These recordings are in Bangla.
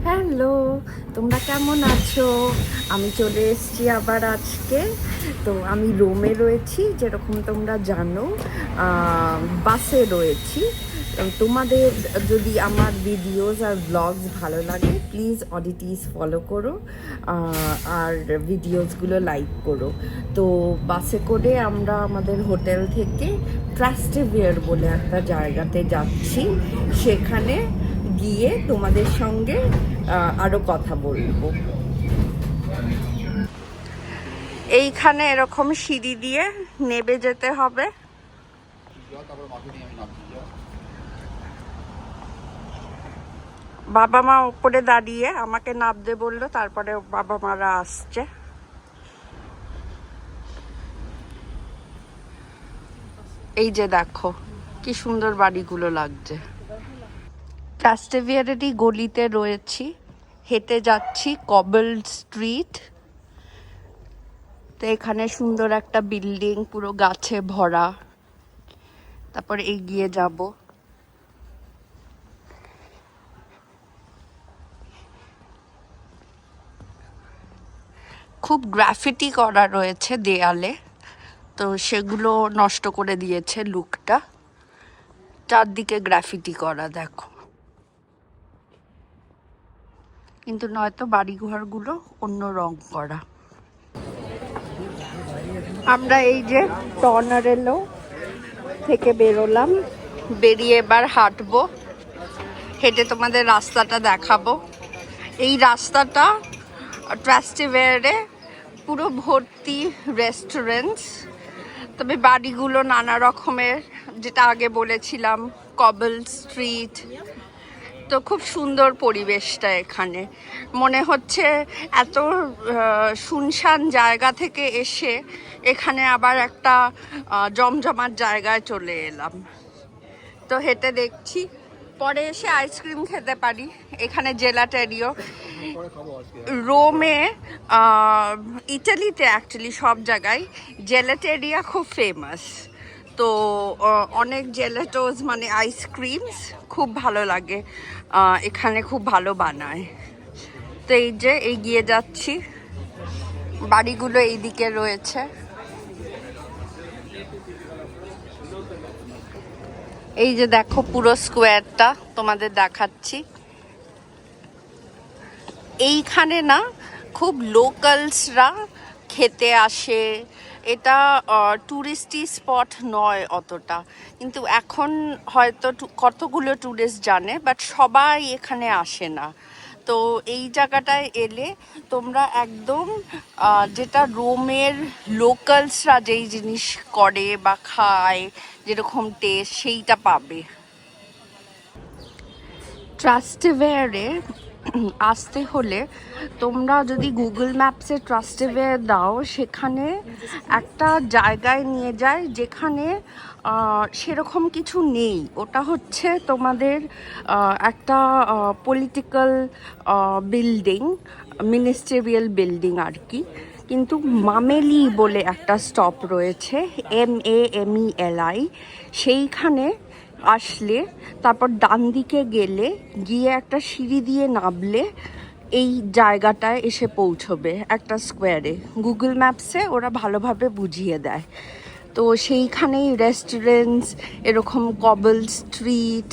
হ্যালো, তোমরা কেমন আছো? আমি চলে এসেছি আবার আজকে। তো আমি রোমে রয়েছি, যেরকম তোমরা জানো। বাসে রয়েছি। তোমাদের যদি আমার ভিডিওস আর ব্লগস ভালো লাগে, প্লিজ অডিটিস ফলো করো আর ভিডিওসগুলো লাইক করো। তো বাসে করে আমরা আমাদের হোটেল থেকে ট্রাস্টেভিয়ার বলে একটা জায়গাতে যাচ্ছি। সেখানে গিয়ে তোমাদের সঙ্গে আরো কথা বলবো। এইখানে এরকম সিঁড়ি দিয়ে নেমে যেতে হবে। বাবা মা উপরে দাঁড়িয়ে আমাকে নামতে বললো, তারপরে বাবা মারা আসছে। এই যে দেখো কি সুন্দর বাড়িগুলো লাগছে। ট্রাস্টেভিয়ারেরই গলিতে রয়েছি, হেঁটে যাচ্ছি কবল স্ট্রিট। তো এখানে সুন্দর একটা বিল্ডিং, পুরো গাছে ভরা। তারপর এগিয়ে যাব। খুব গ্রাফিটি করা রয়েছে দেয়ালে, তো সেগুলো নষ্ট করে দিয়েছে লুকটা। চারদিকে গ্রাফিটি করা দেখো, কিন্তু নয়তো বাড়িঘরগুলো অন্য রং করা। আমরা এই যে টর্নারেলো থেকে বেরোলাম, বেরিয়ে এবার হাঁটবো। হেঁটে তোমাদের রাস্তাটা দেখাবো। এই রাস্তাটা ট্রাস্টেভিয়ারে পুরো ভর্তি রেস্টুরেন্টস, তবে বাড়িগুলো নানা রকমের, যেটা আগে বলেছিলাম কবল স্ট্রিট। তো খুব সুন্দর পরিবেশটা এখানে। মনে হচ্ছে এত শুনশান জায়গা থেকে এসে এখানে আবার একটা জমজমাট জায়গায় চলে এলাম। তো হেঁটে দেখছি, পরে এসে আইসক্রিম খেতে পারি। এখানে জেলাটেরিও। রোমে, ইটালিতে অ্যাকচুয়ালি সব জায়গায় জেলাটেরিয়া খুব ফেমাস। তো অনেক জেলাটোস মানে আইসক্রিমস খুব ভালো লাগে, এখানে খুব ভালো বানায়। তো এই যে এগিয়ে যাচ্ছি, বাড়িগুলো এইদিকে রয়েছে। এই যে দেখো পুরো স্কোয়ারটা তোমাদের দেখাচ্ছি। এইখানে না খুব লোকালসরা খেতে আসে। এটা ট্যুরিস্টি স্পট নয় অতটা, কিন্তু এখন হয়তো কতগুলো ট্যুরিস্ট জানে, বাট সবাই এখানে আসে না। তো এই জায়গাটায় এলে তোমরা একদম যেটা রোমের লোকালসরা যেই জিনিস করে বা খায়, যেরকম টেস্ট, সেইটা পাবে। ট্রাস্টেভিয়ারে আসতে হলে তোমরা যদি গুগল ম্যাপসে ট্রাস্টেভিয়ার দাও, সেখানে একটা জায়গায় নিয়ে যায় যেখানে সেরকম কিছু নেই। ওটা হচ্ছে তোমাদের একটা পলিটিক্যাল বিল্ডিং, মিনিস্টেরিয়াল বিল্ডিং আর কি। কিন্তু মামেলি বলে একটা স্টপ রয়েছে, MAMELI। সেইখানে আসলে তারপর ডান দিকে গেলে, গিয়ে একটা সিঁড়ি দিয়ে নামলে এই জায়গাটায় এসে পৌঁছবে, একটা স্কোয়ারে। গুগল ম্যাপসে ওরা ভালোভাবে বুঝিয়ে দেয়। তো সেইখানেই রেস্টুরেন্টস, এরকম কবল স্ট্রিট,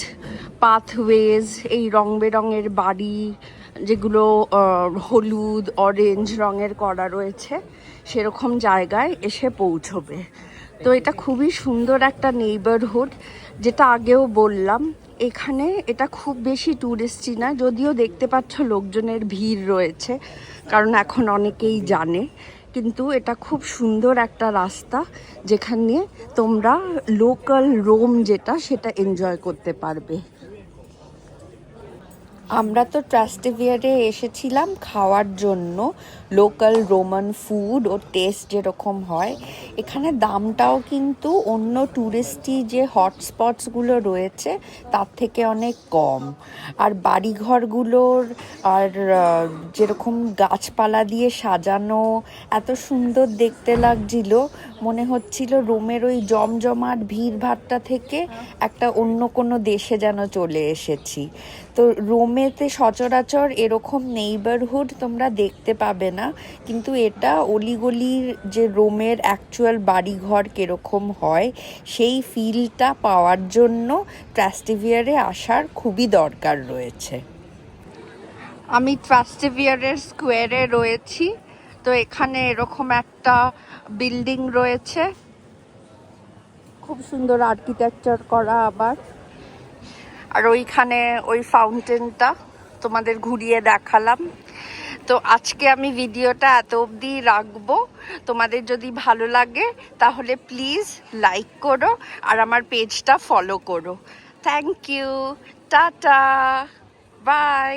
পাথওয়েজ, এই রং বেরঙের বাড়ি, যেগুলো হলুদ অরেঞ্জ রঙের করা রয়েছে, সেরকম জায়গায় এসে পৌঁছবে। তো এটা খুবই সুন্দর একটা নেইবারহুড। যেটা আগেও বললাম, এখানে এটা খুব বেশি ট্যুরিস্টই না, যদিও দেখতে পাচ্ছ লোকজনের ভিড় রয়েছে, কারণ এখন অনেকেই জানে। কিন্তু এটা খুব সুন্দর একটা রাস্তা, যেখানে তোমরা লোকাল রোম যেটা, সেটা এনজয় করতে পারবে। আমরা তো ট্রাস্টেভিয়ারে এসেছিলাম খাওয়ার জন্য লোকাল রোমান ফুড ও টেস্ট যেরকম হয়। এখানে দামটাও কিন্তু অন্য ট্যুরিস্টি যে হটস্পটসগুলো রয়েছে তার থেকে অনেক কম। আর বাড়িঘরগুলোর আর যেরকম গাছপালা দিয়ে সাজানো, এত সুন্দর দেখতে লাগছিল, মনে হচ্ছিল রোমের ওই জমজমাট ভিড়ভাট্টা থেকে একটা অন্য কোনো দেশে যেন চলে এসেছি। তো রোমেতে সচরাচর এরকম নেইবারহুড তোমরা দেখতে পাবে না, কিন্তু এটা অলিগলির যে রোমের অ্যাকচুয়াল বাড়িঘর কীরকম হয় সেই ফিলটা পাওয়ার জন্য ট্রাস্টেভিয়ারে আসার খুবই দরকার রয়েছে। আমি ট্রাস্টেভিয়ারের স্কোয়ারে রয়েছি। তো এখানে এরকম একটা বিল্ডিং রয়েছে, খুব সুন্দর আর্কিটেকচার করা আবার। আর ওইখানে ওই ফাউন্টেনটা তোমাদের ঘুরিয়ে দেখালাম। তো আজকে আমি ভিডিওটা এত অবধি রাখবো। তোমাদের যদি ভালো লাগে তাহলে প্লিজ লাইক করো আর আমার পেজটা ফলো করো। Thank you, tata, by.